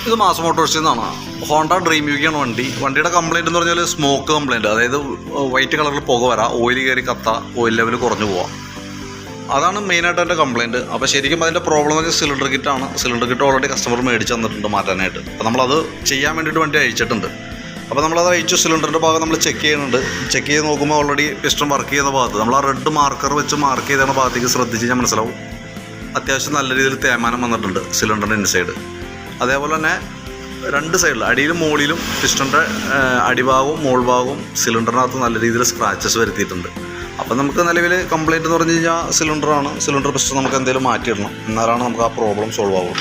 ഇത് മാസ് മോട്ടോഴ്സിൽ നിന്നാണ്. Honda dream യുക്കാണ് വണ്ടിയുടെ കംപ്ലയിൻ്റ് എന്ന് പറഞ്ഞാൽ സ്മോക്ക് കംപ്ലയിൻറ്റ്, അതായത് വൈറ്റ് കളറിൽ പുക വരാം, ഓയിൽ കയറി കത്ത, ഓയിൽ ലെവൽ കുറഞ്ഞു പോവാം. അതാണ് മെയിനായിട്ട് എൻ്റെ കംപ്ലയിൻറ്റ്. അപ്പോൾ ശരിക്കും അതിൻ്റെ പ്രോബ്ലം എന്ന് വെച്ചാൽ സിലിണ്ടർ കിറ്റാണ്. സിലിണ്ടർ കിറ്റ് ഓൾറെഡി കസ്റ്റമർ മേടിച്ച് തന്നിട്ടുണ്ട് മാറ്റാനായിട്ട്. അപ്പോൾ നമ്മളത് ചെയ്യാൻ വേണ്ടിയിട്ട് വണ്ടി അയച്ചിട്ടുണ്ട്. അപ്പോൾ നമ്മളത് അയച്ചു. സിലിണ്ടറിൻ്റെ ഭാഗം നമ്മൾ ചെക്ക് ചെയ്യുന്നുണ്ട്. ചെക്ക് ചെയ്ത് നോക്കുമ്പോൾ ഓൾറെഡി പിസ്റ്റൺ വർക്ക് ചെയ്യുന്ന ഭാഗത്ത് നമ്മൾ ആ റെഡ് മാർക്കർ വെച്ച് മാർക്ക് ചെയ്ത ഭാഗത്തേക്ക് ശ്രദ്ധിച്ച് ഞാൻ മനസ്സിലാവും അത്യാവശ്യം നല്ല രീതിയിൽ തേയ്മാനം വന്നിട്ടുണ്ട് സിലിണ്ടറിൻ്റെ ഇൻസൈഡ്. അതേപോലെ തന്നെ രണ്ട് സൈഡിൽ അടിയിലും മുകളിലും പിസ്റ്റൻ്റെ അടിഭാഗവും മോൾ ഭാഗവും സിലിണ്ടറിനകത്ത് നല്ല രീതിയിൽ സ്ക്രാച്ചസ് വരുത്തിയിട്ടുണ്ട്. അപ്പം നമുക്ക് നിലവിൽ കംപ്ലയിൻ്റ് എന്ന് പറഞ്ഞു കഴിഞ്ഞാൽ സിലിണ്ടറാണ്. സിലിണ്ടർ പിസ്റ്റൺ നമുക്ക് എന്തെങ്കിലും മാറ്റിയിടണം, എന്നാലാണ് നമുക്ക് ആ പ്രോബ്ലം സോൾവ് ആവുള്ളൂ.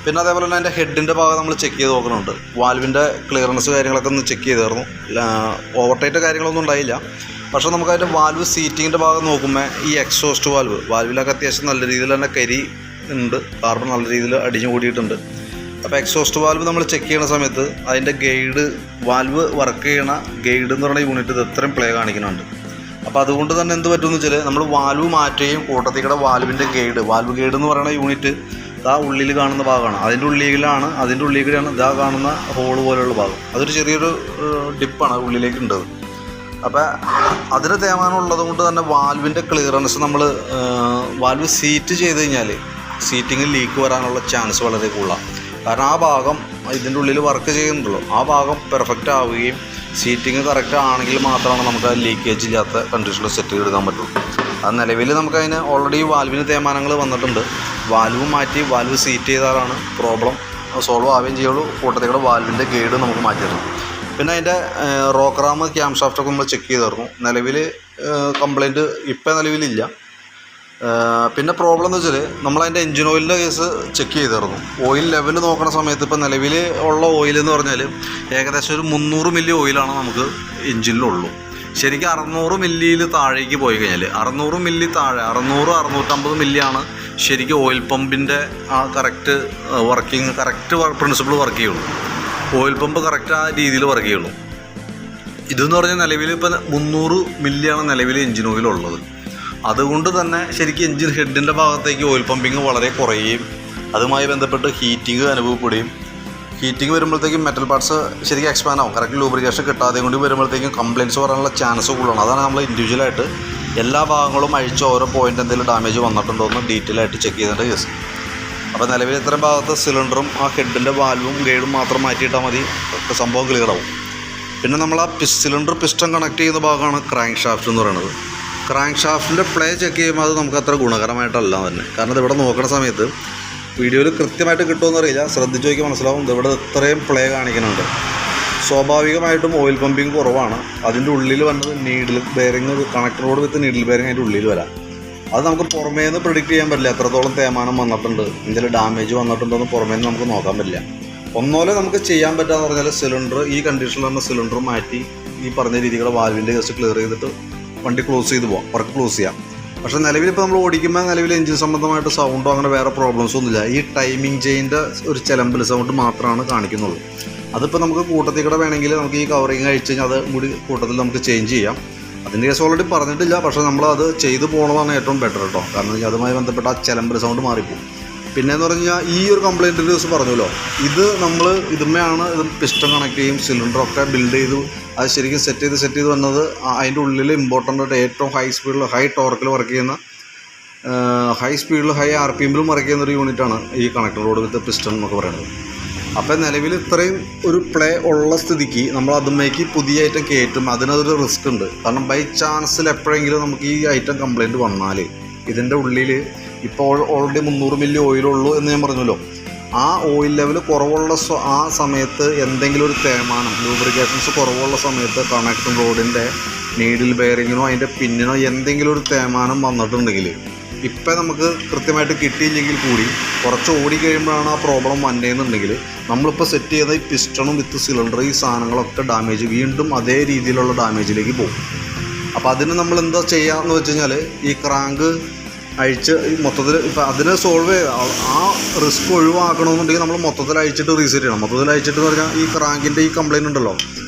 പിന്നെ അതേപോലെ തന്നെ അതിൻ്റെ ഹെഡിൻ്റെ ഭാഗം നമ്മൾ ചെക്ക് ചെയ്ത് നോക്കുന്നുണ്ട്. വാൽവിൻ്റെ ക്ലിയറൻസ് കാര്യങ്ങളൊക്കെ ഒന്ന് ചെക്ക് ചെയ്തായിരുന്നു. ഓവർടൈറ്റ് കാര്യങ്ങളൊന്നും ഉണ്ടായില്ല. പക്ഷേ നമുക്ക് അതിൻ്റെ വാൽവ് സീറ്റിങ്ങിൻ്റെ ഭാഗം നോക്കുമ്പോൾ ഈ എക്സോസ്റ്റ് വാൽവിലൊക്കെ അത്യാവശ്യം നല്ല രീതിയിൽ തന്നെ കരി ഉണ്ട്, കാർബൺ നല്ല രീതിയിൽ അടിഞ്ഞു കൂടിയിട്ടുണ്ട്. അപ്പോൾ എക്സോസ്റ്റ് വാൽവ് നമ്മൾ ചെക്ക് ചെയ്യുന്ന സമയത്ത് അതിൻ്റെ ഗൈഡ് വാൽവ് വർക്ക് ചെയ്യണ ഗൈഡ് എന്ന് പറയുന്ന യൂണിറ്റ് ഇത് എത്രയും പ്ലേ കാണിക്കുന്നുണ്ട്. അപ്പോൾ അതുകൊണ്ട് തന്നെ എന്ത് പറ്റുമെന്ന് വെച്ചാൽ നമ്മൾ വാൽവ് മാറ്റുകയും കൂട്ടത്തിക്കടെ വാൽവിൻ്റെ വാൽവ് ഗൈഡ് എന്ന് പറയുന്ന യൂണിറ്റ് ആ ഉള്ളിൽ കാണുന്ന ഭാഗമാണ്. അതിൻ്റെ ഉള്ളിലേക്കാണ് ഇതാ കാണുന്ന ഹോൾ പോലെയുള്ള ഭാഗം. അതൊരു ചെറിയൊരു ഡിപ്പാണ് ഉള്ളിലേക്ക് ഉണ്ടത്. അപ്പോൾ അതിന് തേയ്മാനം ഉള്ളത് കൊണ്ട് തന്നെ വാൽവിൻ്റെ ക്ലിയറൻസ് നമ്മൾ വാൽവ് സീറ്റ് ചെയ്ത് കഴിഞ്ഞാൽ സീറ്റിങ്ങിൽ ലീക്ക് വരാനുള്ള ചാൻസ് വളരെ കൂടുതലാണ്. കാരണം ആ ഭാഗം ഇതിൻ്റെ ഉള്ളിൽ വർക്ക് ചെയ്യുന്നുണ്ടല്ലോ, ആ ഭാഗം പെർഫെക്റ്റ് ആവുകയും സീറ്റിങ് കറക്റ്റ് ആണെങ്കിൽ മാത്രമാണ് നമുക്ക് ലീക്കേജ് ഇല്ലാത്ത കണ്ടീഷനിൽ സെറ്റ് ചെയ്തെടുക്കാൻ പറ്റുള്ളൂ. അത് നിലവിൽ നമുക്കതിന് ഓൾറെഡി വാൽവിന് തേയ്മാനങ്ങൾ വന്നിട്ടുണ്ട്. വാൽവ് മാറ്റി വാൽവ് സീറ്റ് ചെയ്താലാണ് പ്രോബ്ലം സോൾവ് ആവുകയും ചെയ്യുള്ളൂ. കൂട്ടത്തിലുള്ള വാൽവിൻ്റെ ഗൈഡ് നമുക്ക് മാറ്റിയിടണം. പിന്നെ അതിൻ്റെ റോക്കറാം ക്യാം ഷാഫ്റ്റൊക്കെ നമ്മൾ ചെക്ക് ചെയ്തായിരുന്നു. നിലവിൽ കംപ്ലയിൻറ്റ് ഇപ്പം നിലവിലില്ല. പിന്നെ പ്രോബ്ലം എന്ന് വെച്ചാൽ നമ്മളതിൻ്റെ എൻജിൻ ഓയിലിൻ്റെ കേസ് ചെക്ക് ചെയ്തായിരുന്നു. ഓയിൽ ലെവൽ നോക്കുന്ന സമയത്ത് ഇപ്പോൾ നിലവിൽ ഉള്ള ഓയിൽ എന്ന് പറഞ്ഞാൽ ഏകദേശം ഒരു 300 മില്ലി ഓയിലാണ് നമുക്ക് എൻജിനിലുള്ളൂ. ശരിക്കും 600 മില്ലിയിൽ താഴേക്ക് പോയി കഴിഞ്ഞാൽ 600 മില്ലി താഴെ 600-650 മില്ലിയാണ് ശരിക്കും ഓയിൽ പമ്പിൻ്റെ ആ കറക്റ്റ് വർക്കിംഗ് പ്രിൻസിപ്പിൾ വർക്ക് ചെയ്യുള്ളൂ. ഓയിൽ പമ്പ് കറക്റ്റ് ആ രീതിയിൽ വർക്ക് ചെയ്യുള്ളൂ. ഇതെന്ന് പറഞ്ഞാൽ നിലവിൽ ഇപ്പോൾ 300 മില്ലിയാണ് നിലവിൽ എൻജിൻ ഓയിലുള്ളത്. അതുകൊണ്ട് തന്നെ ശരിക്കും എൻജിൻ ഹെഡിൻ്റെ ഭാഗത്തേക്ക് ഓയിൽ പമ്പിങ് വളരെ കുറയുകയും അതുമായി ബന്ധപ്പെട്ട് ഹീറ്റിംഗ് അനുഭവപ്പെടുകയും ഹീറ്റിംഗ് വരുമ്പോഴത്തേക്കും മെറ്റൽ പാർട്സ് ശരിക്കും എക്സ്പാൻഡ് ആവും. കറക്റ്റ് ലൂബ്രിക്കേഷൻ കിട്ടാതെ കൊണ്ട് വരുമ്പോഴത്തേക്കും കംപ്ലയിൻറ്റ്സ് വരാനുള്ള ചാൻസ് കൂടുതലാണ്. അതാണ് നമ്മൾ ഇൻഡിവിജ്വലായിട്ട് എല്ലാ ഭാഗങ്ങളും അഴിച്ച് ഓരോ പോയിൻ്റ് എന്തെങ്കിലും ഡാമേജ് വന്നിട്ടുണ്ടോ എന്ന് ഡീറ്റെയിൽ ആയിട്ട് ചെക്ക് ചെയ്തതിൻ്റെ കേസ്. അപ്പോൾ നിലവിൽ ഇത്രയും ഭാഗത്ത് സിലിണ്ടറും ആ ഹെഡിൻ്റെ വാൽവും ഗൈഡും മാത്രം മാറ്റിയിട്ടാൽ മതി, സംഭവം ക്ലിയർ ആവും. പിന്നെ നമ്മൾ ആ സിലിണ്ടർ പിസ്റ്റൺ കണക്ട് ചെയ്യുന്ന ഭാഗമാണ് ക്രാങ്ക് ഷാഫ്റ്റ് എന്ന് പറയുന്നത്. ക്രാങ്ക് ഷാഫ്റ്റിൻ്റെ പ്ലേ ചെക്ക് ചെയ്യുമ്പോൾ അത് നമുക്ക് അത്ര ഗുണകരമായിട്ടല്ല തന്നെ. കാരണം ഇതിവിടെ നോക്കുന്ന സമയത്ത് വീഡിയോയിൽ കൃത്യമായിട്ട് കിട്ടുമെന്ന് അറിയില്ല, ശ്രദ്ധിച്ച് നോക്കി മനസ്സിലാവും. ഇതിവിടെ ഇത്രയും പ്ലേ കാണിക്കുന്നുണ്ട്. സ്വാഭാവികമായിട്ടും ഓയിൽ പമ്പിങ് കുറവാണ്. അതിൻ്റെ ഉള്ളിൽ വന്നത് നീഡിൽ ബെയറിങ്, കണക്ടറോട് വിത്ത് നീഡിൽ ബെയറിങ് അതിൻ്റെ ഉള്ളിൽ വരാം. അത് നമുക്ക് പുറമേ നിന്ന് പ്രിഡിക്റ്റ് ചെയ്യാൻ പറ്റില്ല. എത്രത്തോളം തേയ്മാനം വന്നിട്ടുണ്ട്, എന്തെങ്കിലും ഡാമേജ് വന്നിട്ടുണ്ടോ എന്ന് പുറമേ നിന്ന് നമുക്ക് നോക്കാൻ പറ്റില്ല. ഒന്നോലെ നമുക്ക് ചെയ്യാൻ പറ്റുകയെന്ന് പറഞ്ഞാൽ സിലിണ്ടർ ഈ കണ്ടീഷനിൽ തന്നെ സിലിണ്ടർ മാറ്റി ഈ പറഞ്ഞ രീതികളെ വാൽവിൻ്റെ ജസ്റ്റ് ക്ലിയർ ചെയ്തിട്ട് വണ്ടി ക്ലോസ് ചെയ്ത് പോകാം, വർക്ക് ക്ലോസ് ചെയ്യാം. പക്ഷേ നിലവിൽ ഇപ്പോൾ നമ്മൾ ഓടിക്കുമ്പോൾ നിലവിൽ എഞ്ചിൻ സംബന്ധമായിട്ട് സൗണ്ടോ അങ്ങനെ വേറെ പ്രോബ്ലംസോ ഒന്നുമില്ല. ഈ ടൈമിംഗ് ചെയിൻ്റെ ഒരു ചിലമ്പൽ സൗണ്ട് മാത്രമാണ് കാണിക്കുന്നുള്ളൂ. അതിപ്പോൾ നമുക്ക് കൂട്ടത്തിൽ കൂടെ വേണമെങ്കിൽ നമുക്ക് ഈ കവറിങ് അഴിച്ച് കഴിഞ്ഞാൽ അത് കൂടി കൂട്ടത്തിൽ നമുക്ക് ചേഞ്ച് ചെയ്യാം. അതിൻ്റെ കേസ് ഓൾറെഡി പറഞ്ഞിട്ടില്ല, പക്ഷേ നമ്മളത് ചെയ്ത് പോകണതാണ് ഏറ്റവും ബെറ്റർ കേട്ടോ. കാരണം അതുമായി ബന്ധപ്പെട്ട ആ ചിലമ്പൽ സൗണ്ട് മാറിപ്പോകും. പിന്നെയെന്ന് പറഞ്ഞു കഴിഞ്ഞാൽ ഈ ഒരു കംപ്ലയിൻറ്റിൻ്റെ ദിവസം പറഞ്ഞല്ലോ, ഇത് നമ്മൾ ഇതുമ്മയാണ് ഇത് പിസ്റ്റൺ കണക്ട് ചെയ്യും, സിലിണ്ടറൊക്കെ ബിൽഡ് ചെയ്തു അത് ശരിക്കും സെറ്റ് ചെയ്ത് വന്നത് അതിൻ്റെ ഉള്ളിൽ ഇമ്പോർട്ടൻ്റ് ആയിട്ട് ഏറ്റവും ഹൈ സ്പീഡിൽ ഹൈ ടോർക്കിൽ വർക്ക് ചെയ്യുന്ന ഹൈ സ്പീഡിൽ ഹൈ RPM-ലും വർക്ക് ചെയ്യുന്ന ഒരു യൂണിറ്റാണ് ഈ കണക്ടറോട് വിത്ത് പിസ്റ്റൺ എന്നൊക്കെ പറയുന്നത്. അപ്പോൾ നിലവിൽ ഇത്രയും ഒരു പ്ലേ ഉള്ള സ്ഥിതിക്ക് നമ്മൾ അതുമ്മേക്ക് പുതിയ ഐറ്റം കയറ്റും, അതിനതൊരു റിസ്ക് ഉണ്ട്. കാരണം ബൈ ചാൻസിൽ എപ്പോഴെങ്കിലും നമുക്ക് ഈ ഐറ്റം കംപ്ലയിൻറ്റ് വന്നാൽ ഇതിൻ്റെ ഉള്ളിൽ ഇപ്പോൾ ഓൾറെഡി 300 മില്ലി ഓയിലുള്ളൂ എന്ന് ഞാൻ പറഞ്ഞല്ലോ, ആ ഓയിൽ ലെവൽ കുറവുള്ള ആ സമയത്ത് എന്തെങ്കിലും ഒരു തേയ്മാനം ലൂബ്രിക്കേഷൻസ് കുറവുള്ള സമയത്ത് കണക്ടർ റോഡിൻ്റെ നീഡിൽ ബെയറിങ്ങിനോ അതിൻ്റെ പിന്നിനോ എന്തെങ്കിലും ഒരു തേയ്മാനം വന്നിട്ടുണ്ടെങ്കിൽ ഇപ്പം നമുക്ക് കൃത്യമായിട്ട് കിട്ടിയില്ലെങ്കിൽ കൂടി കുറച്ച് ഓടിക്കഴിയുമ്പോഴാണ് ആ പ്രോബ്ലം വന്നതെന്നുണ്ടെങ്കിൽ നമ്മളിപ്പോൾ സെറ്റ് ചെയ്ത ഈ പിസ്റ്റണും വിത്ത് സിലിണ്ടർ ഈ സാധനങ്ങളൊക്കെ ഡാമേജ് വീണ്ടും അതേ രീതിയിലുള്ള ഡാമേജിലേക്ക് പോകും. അപ്പോൾ അതിന് നമ്മൾ എന്താ ചെയ്യുകയെന്ന് വെച്ച് കഴിഞ്ഞാൽ ഈ ക്രാങ്ക് അഴിച്ച് മൊത്തത്തിൽ ഇപ്പം അതിനെ സോൾവ് ആ റിസ്ക് ഒഴിവാക്കണമെന്നുണ്ടെങ്കിൽ നമ്മൾ മൊത്തത്തിൽ അഴിച്ചിട്ട് റീസെറ്റ് ചെയ്യണം. മൊത്തത്തിൽ അഴിച്ചിട്ട് എന്ന് പറഞ്ഞാൽ ഈ ക്രാങ്കിൻ്റെ ഈ കംപ്ലയിൻ്റ് ഉണ്ടല്ലോ,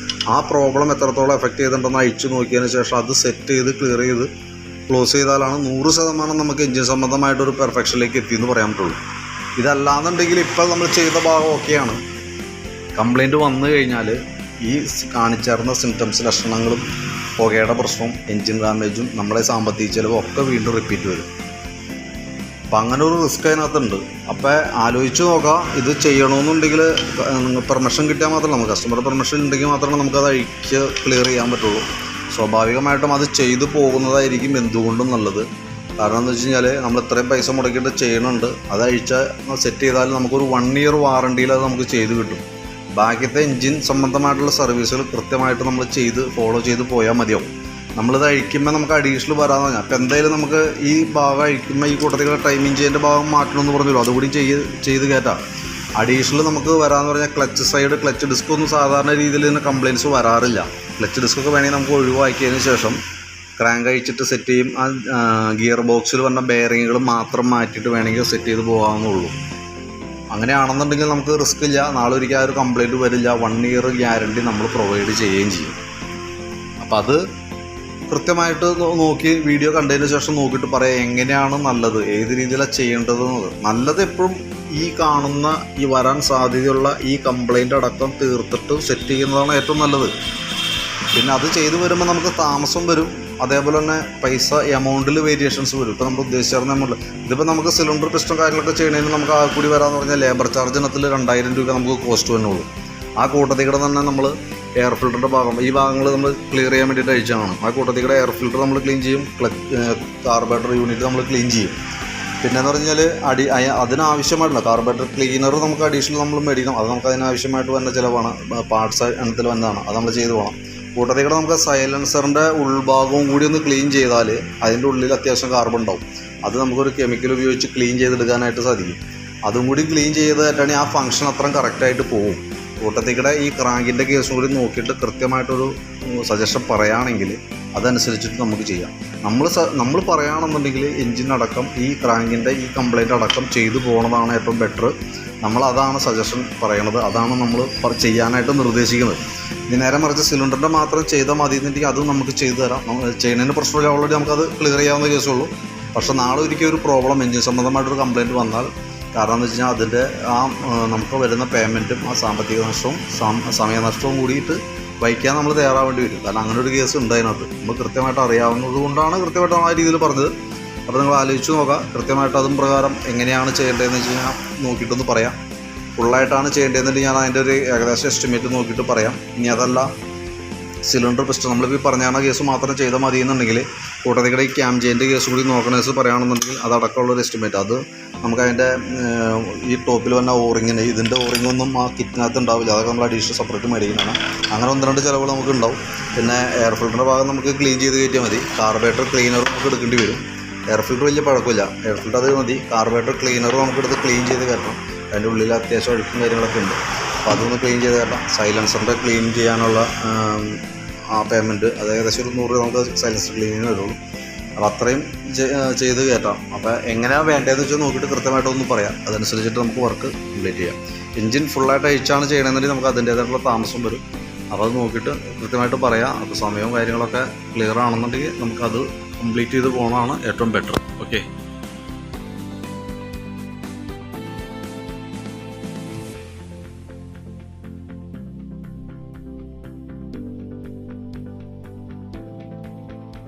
ആ പ്രോബ്ലം എത്രത്തോളം എഫക്റ്റ് ചെയ്തിട്ടുണ്ടെന്ന് അഴിച്ച് നോക്കിയതിന് ശേഷം അത് സെറ്റ് ചെയ്ത് ക്ലിയർ ചെയ്ത് ക്ലോസ് ചെയ്താലാണ് 100% നമുക്ക് എഞ്ചിൻ സംബന്ധമായിട്ടൊരു പെർഫെക്ഷനിലേക്ക് എത്തിയെന്ന് പറയാൻ പറ്റുള്ളൂ. ഇതല്ലാന്നുണ്ടെങ്കിൽ ഇപ്പോൾ നമ്മൾ ചെയ്ത ഭാഗം ഓക്കെയാണ്. കംപ്ലൈൻറ്റ് വന്നു കഴിഞ്ഞാൽ ഈ കാണിച്ചേർന്ന സിംറ്റംസ് ലക്ഷണങ്ങളും പുകയുടെ പ്രശ്നവും എൻജിൻ ഡാമേജും നമ്മളെ സാമ്പത്തിക ചിലവും ഒക്കെ വീണ്ടും റിപ്പീറ്റ് വരും. അപ്പം അങ്ങനെ ഒരു റിസ്ക് അതിനകത്തുണ്ട്. അപ്പോൾ ആലോചിച്ച് നോക്കാം. ഇത് ചെയ്യണമെന്നുണ്ടെങ്കിൽ പെർമിഷൻ കിട്ടിയാൽ മാത്രമല്ല, നമുക്ക് കസ്റ്റമർ പെർമിഷൻ ഉണ്ടെങ്കിൽ മാത്രമേ നമുക്കത് അഴിച്ച് ക്ലിയർ ചെയ്യാൻ പറ്റുള്ളൂ. സ്വാഭാവികമായിട്ടും അത് ചെയ്തു പോകുന്നതായിരിക്കും എന്തുകൊണ്ടും നല്ലത്. കാരണം എന്താ വെച്ച് കഴിഞ്ഞാൽ നമ്മൾ ഇത്രയും പൈസ മുടക്കിയിട്ട് ചെയ്യണുണ്ട്, അത് അഴിച്ച് സെറ്റ് ചെയ്താൽ നമുക്കൊരു 1 ഇയർ വാറണ്ടിയിൽ അത് നമുക്ക് ചെയ്ത് കിട്ടും. ബാക്കിയത്തെ എൻജിൻ സംബന്ധമായിട്ടുള്ള സർവീസുകൾ കൃത്യമായിട്ട് നമ്മൾ ഫോളോ ചെയ്ത് പോയാൽ മതിയാവും. നമ്മളിത് അഴിക്കുമ്പോൾ നമുക്ക് അഡീഷണൽ വരാമെന്ന് പറഞ്ഞാൽ അപ്പോൾ എന്തായാലും നമുക്ക് ഈ ഭാഗം അഴിക്കുമ്പോൾ ഈ കൂട്ടത്തിൽ ടൈമിംഗ് ചെയ്യേണ്ട ഭാഗം മാറ്റണമെന്ന് പറഞ്ഞല്ലോ, അതുകൂടി ചെയ്ത് കയറ്റാം. അഡീഷണൽ നമുക്ക് വരാമെന്ന് പറഞ്ഞാൽ ക്ലച്ച് ഡിസ്ക് ഒന്നും സാധാരണ രീതിയിൽ തന്നെ കംപ്ലയിൻറ്റ്സ് വരാറില്ല. ക്ലച്ച് ഡിസ്കൊക്കെ വേണമെങ്കിൽ നമുക്ക് ഒഴിവാക്കിയതിന് ശേഷം ക്രാങ്ക് അഴിച്ചിട്ട് സെറ്റ് ചെയ്യും. ആ ഗിയർ ബോക്സിൽ വന്ന ബെയറിങ്ങുകൾ മാത്രം മാറ്റിയിട്ട് വേണമെങ്കിൽ സെറ്റ് ചെയ്ത് പോകാവുന്നുള്ളൂ. അങ്ങനെയാണെന്നുണ്ടെങ്കിൽ നമുക്ക് റിസ്ക് ഇല്ല. നാളെ ഒരിക്കലും ആ ഒരു കംപ്ലയിൻറ്റ് വരില്ല. 1 ഇയർ ഗ്യാരണ്ടി നമ്മൾ പ്രൊവൈഡ് ചെയ്യുകയും ചെയ്യും. അപ്പോൾ അത് കൃത്യമായിട്ട് നോക്കി വീഡിയോ കണ്ടതിന് ശേഷം നോക്കിയിട്ട് പറയാം എങ്ങനെയാണ് നല്ലത്, ഏത് രീതിയിലാണ് ചെയ്യേണ്ടതെന്നത്. നല്ലത് എപ്പോഴും ഈ കാണുന്ന ഈ വരാൻ സാധ്യതയുള്ള ഈ കംപ്ലയിൻ്റ് അടക്കം തീർത്തിട്ട് സെറ്റ് ചെയ്യുന്നതാണ് ഏറ്റവും നല്ലത്. പിന്നെ അത് ചെയ്തു വരുമ്പോൾ നമുക്ക് താമസം വരും, അതേപോലെ തന്നെ പൈസ എമൗണ്ടിൽ വേരിയേഷൻസ് വരും. ഇപ്പോൾ നമ്മൾ ഉദ്ദേശിച്ചിരുന്ന എമൗണ്ട് ഇതിപ്പോൾ നമുക്ക് സിലിണ്ടർ പിസ്റ്റം കാര്യങ്ങളൊക്കെ ചെയ്യണതിന് നമുക്ക് ആ കൂടി വരാമെന്ന് പറഞ്ഞാൽ ലേബർ ചാർജിനത്തിൽ 2000 രൂപ നമുക്ക് കോസ്റ്റ് വന്നുള്ളൂ. ആ കൂട്ടത്തിൽ തന്നെ നമ്മൾ എയർ ഫിൽറ്ററിൻ്റെ ഈ ഭാഗങ്ങൾ നമ്മൾ ക്ലിയർ ചെയ്യാൻ വേണ്ടിയിട്ട് അഴിച്ചാണ്. ആ കൂട്ടത്തിൽ എയർ ഫിൽറ്റർ നമ്മൾ ക്ലീൻ ചെയ്യും, കാർബറേറ്റർ യൂണിറ്റ് നമ്മൾ ക്ലീൻ ചെയ്യും. പിന്നെയെന്ന് പറഞ്ഞാൽ അതിനാവശ്യമായിട്ടുള്ള കാർബറേറ്റർ ക്ലീനർ നമുക്ക് അഡീഷണൽ നമ്മൾ മേടിക്കണം. അത് നമുക്ക് അതിനാവശ്യമായിട്ട് വന്ന ചിലവാണ്, പാർട്സ് എണ്ണത്തിൽ വന്നതാണ്, അത് നമ്മൾ ചെയ്തു പോകണം. കൂട്ടത്തിൽ നമുക്ക് സൈലൻസറിൻ്റെ ഉൾഭാഗവും കൂടി ഒന്ന് ക്ലീൻ ചെയ്താൽ അതിൻ്റെ ഉള്ളിൽ അത്യാവശ്യം കാർബൺ ഉണ്ടാവും. അത് നമുക്കൊരു കെമിക്കൽ ഉപയോഗിച്ച് ക്ലീൻ ചെയ്തെടുക്കാനായിട്ട് സാധിക്കും. അതും കൂടി ക്ലീൻ ചെയ്തിട്ടാണെങ്കിൽ ആ ഫംഗ്ഷൻ അത്രയും കറക്റ്റായിട്ട് പോകും. കൂട്ടത്തിക്കടെ ഈ ക്രാങ്കിൻ്റെ കേസും കൂടി നോക്കിയിട്ട് കൃത്യമായിട്ടൊരു സജഷൻ പറയുകയാണെങ്കിൽ അതനുസരിച്ചിട്ട് നമുക്ക് ചെയ്യാം. നമ്മൾ പറയുകയാണെന്നുണ്ടെങ്കിൽ എൻജിനടക്കം ഈ ക്രാങ്കിൻ്റെ ഈ കംപ്ലയിൻ്റ് അടക്കം ചെയ്തു പോകുന്നതാണ് ഏറ്റവും ബെറ്റർ. നമ്മളതാണ് സജഷൻ പറയണത്, അതാണ് നമ്മൾ ചെയ്യാനായിട്ട് നിർദ്ദേശിക്കുന്നത്. ഇനി നേരെ മറിച്ച് സിലിണ്ടറിൻ്റെ മാത്രം ചെയ്താൽ മതി എന്നുണ്ടെങ്കിൽ അതും നമുക്ക് ചെയ്തു തരാം. ചെയ്യുന്നതിന് പ്രശ്നമില്ല, ഓൾറെഡി നമുക്കത് ക്ലിയർ ചെയ്യാവുന്ന കേസുള്ളൂ. പക്ഷേ നാളെ ഒരിക്കലും ഒരു പ്രോബ്ലം എൻജിൻ സംബന്ധമായിട്ടൊരു കംപ്ലയിൻറ്റ് വന്നാൽ കാരണം എന്ന് വെച്ച് കഴിഞ്ഞാൽ അതിൻ്റെ നമുക്ക് വരുന്ന പേയ്മെൻറ്റും ആ സാമ്പത്തിക നഷ്ടവും സമയനഷ്ടവും കൂടിയിട്ട് വഹിക്കാൻ നമ്മൾ തയ്യാറാവേണ്ടി വരും. കാരണം അങ്ങനെ ഒരു കേസ് ഉണ്ട് അതിനകത്ത്. നമ്മൾ കൃത്യമായിട്ട് അറിയാവുന്നത് കൊണ്ടാണ് കൃത്യമായിട്ട് ആ രീതിയിൽ പറഞ്ഞത്. അപ്പോൾ നിങ്ങൾ ആലോചിച്ച് നോക്കുക കൃത്യമായിട്ട് അതും പ്രകാരം എങ്ങനെയാണ് ചെയ്യേണ്ടതെന്ന് വെച്ച് കഴിഞ്ഞാൽ നോക്കിയിട്ടൊന്ന് പറയാം. ഫുള്ളായിട്ടാണ് ചെയ്യേണ്ടതെന്നുണ്ടെങ്കിൽ ഞാൻ അതിൻ്റെ ഒരു ഏകദേശം എസ്റ്റിമേറ്റ് നോക്കിയിട്ട് പറയാം. ഇനി അതല്ല സിലിണ്ടർ പിസ്റ്റൺ നമ്മളിപ്പോൾ പറഞ്ഞാണ് കേസ് മാത്രം ചെയ്താൽ മതി എന്നുണ്ടെങ്കിൽ കൂട്ടത്തിക്കടെ ഈ ക്യാംജേൻ്റെ കേസ് കൂടി നോക്കണ കേസ് പറയുകയാണെന്നുണ്ടെങ്കിൽ അതടക്കമുള്ളൊരു എസ്റ്റിമേറ്റ്. അത് നമുക്ക് അതിൻ്റെ ഈ ടോപ്പിൽ വന്ന ഓറിങ്ങിന് ഇതിൻ്റെ ഓറിങ്ങൊന്നും ആ കിറ്റിനകത്ത് ഉണ്ടാവില്ല, അതൊക്കെ നമ്മൾ അഡീഷണൽ സെപ്പറേറ്റ് മേടിക്കുന്നതാണ്. അങ്ങനെ 1-2 ചിലവുകൾ നമുക്ക് ഉണ്ടാവും. പിന്നെ എയർ ഫിൽറ്ററിൻ്റെ ഭാഗം നമുക്ക് ക്ലീൻ ചെയ്ത് കയറ്റിയാൽ മതി. കാർബറേറ്റർ ക്ലീനർ നമുക്ക് എടുക്കേണ്ടി വരും. എയർ ഫിൽറ്റർ വലിയ പഴക്കമില്ല, എയർ ഫിൽറ്റർ അത് മതി. കാർബറേറ്റർ ക്ലീനർ നമുക്കെടുത്ത് ക്ലീൻ ചെയ്ത് കയറ്റണം. അതിൻ്റെ ഉള്ളിൽ അത്യാവശ്യം അഴുക്കും കാര്യങ്ങളൊക്കെ ഉണ്ട്, അപ്പോൾ അതൊന്ന് ക്ലീൻ ചെയ്ത് കയറ്റാം. സൈലൻസറിൻ്റെ ക്ലീൻ ചെയ്യാനുള്ള ആ പേയ്മെൻറ്റ് അത് ഏകദേശം ഒരു 100 രൂപ നമുക്ക് സൈലൻസർ ക്ലീനിന് വരുള്ളൂ. അപ്പോൾ അത്രയും ചെയ്ത് കയറ്റാം. അപ്പോൾ എങ്ങനെയാണ് വേണ്ടതെന്ന് വെച്ചാൽ നോക്കിയിട്ട് കൃത്യമായിട്ടൊന്ന് പറയാം. അതനുസരിച്ചിട്ട് നമുക്ക് വർക്ക് കംപ്ലീറ്റ് ചെയ്യാം. എൻജിൻ ഫുള്ളായിട്ട് അഴിച്ചാണ് ചെയ്യണമെന്നുണ്ടെങ്കിൽ നമുക്ക് അതിൻ്റേതായിട്ടുള്ള താമസം വരും. അപ്പോൾ അത് നോക്കിയിട്ട് കൃത്യമായിട്ട് പറയാം. അപ്പോൾ സമയവും കാര്യങ്ങളൊക്കെ ക്ലിയർ ആണെന്നുണ്ടെങ്കിൽ നമുക്കത് കംപ്ലീറ്റ് ചെയ്ത് പോകുന്നതാണ് ഏറ്റവും ബെറ്റർ. ഓക്കെ.